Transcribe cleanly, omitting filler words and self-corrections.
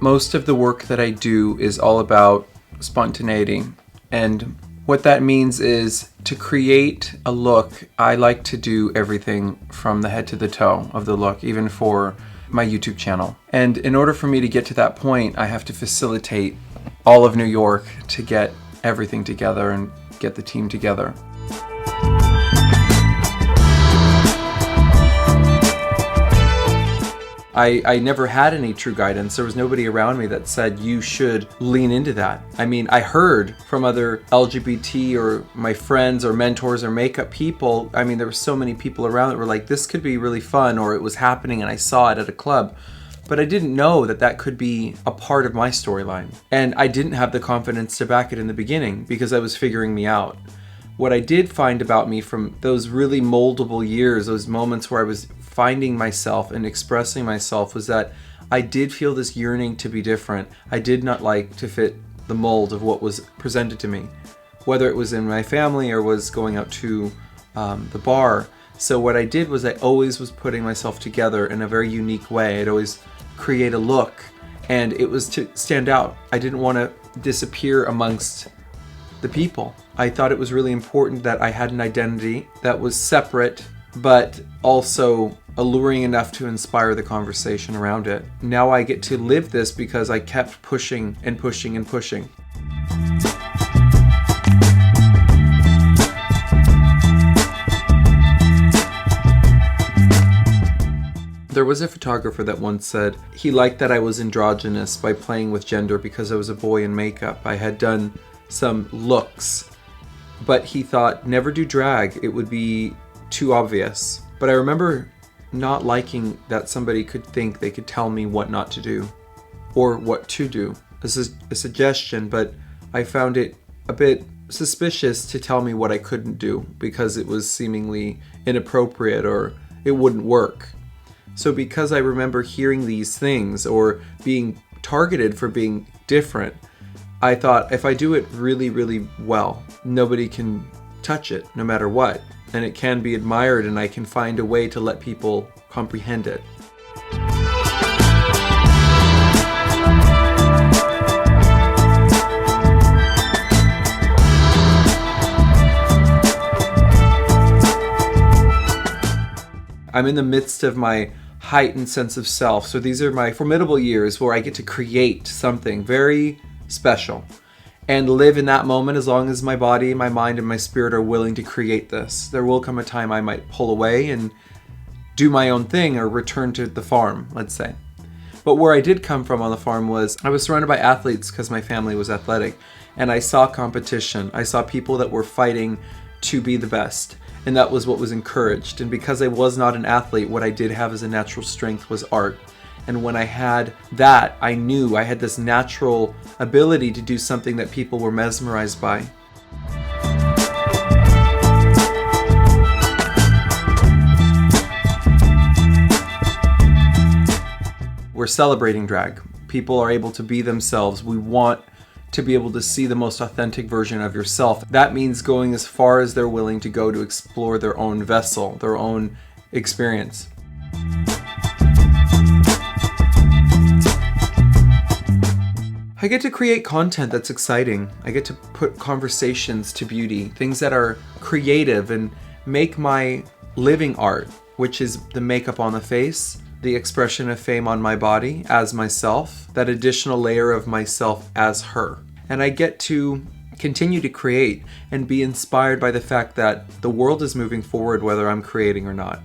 Most of the work that I do is all about spontaneity, and what that means is to create a look, I like to do everything from the head to the toe of the look, even for my YouTube channel. And in order for me to get to that point, I have to facilitate all of New York to get everything together and get the team together. I never had any true guidance. There was nobody around me that said you should lean into that. I mean, I heard from other LGBT or my friends or mentors or makeup people. I mean, there were so many people around that were like, this could be really fun, or it was happening and I saw it at a club. But I didn't know that that could be a part of my storyline. And I didn't have the confidence to back it in the beginning because I was figuring me out. What I did find about me from those really moldable years, those moments where I was finding myself and expressing myself, was that I did feel this yearning to be different. I did not like to fit the mold of what was presented to me, whether it was in my family or was going out to the bar. So what I did was I always was putting myself together in a very unique way. I'd always create a look, and it was to stand out. I didn't want to disappear amongst the people. I thought it was really important that I had an identity that was separate, but also alluring enough to inspire the conversation around it. Now I get to live this because I kept pushing and pushing and pushing. There was a photographer that once said he liked that I was androgynous by playing with gender because I was a boy in makeup. I had done some looks, but he thought never do drag, it would be too obvious. But I remember not liking that somebody could think they could tell me what not to do or what to do. This is a suggestion, but I found it a bit suspicious to tell me what I couldn't do because it was seemingly inappropriate or it wouldn't work. So because I remember hearing these things or being targeted for being different, I thought if I do it really, really well, nobody can touch it no matter what. And it can be admired, and I can find a way to let people comprehend it. I'm in the midst of my heightened sense of self. So these are my formidable years where I get to create something very special and live in that moment as long as my body, my mind, and my spirit are willing to create this. There will come a time I might pull away and do my own thing or return to the farm, let's say. But where I did come from on the farm was I was surrounded by athletes because my family was athletic, and I saw competition. I saw people that were fighting to be the best, and that was what was encouraged. And because I was not an athlete, what I did have as a natural strength was art. And when I had that, I knew I had this natural ability to do something that people were mesmerized by. We're celebrating drag. People are able to be themselves. We want to be able to see the most authentic version of yourself. That means going as far as they're willing to go to explore their own vessel, their own experience. I get to create content that's exciting. I get to put conversations to beauty, things that are creative, and make my living art, which is the makeup on the face, the expression of fame on my body as myself, that additional layer of myself as her. And I get to continue to create and be inspired by the fact that the world is moving forward whether I'm creating or not.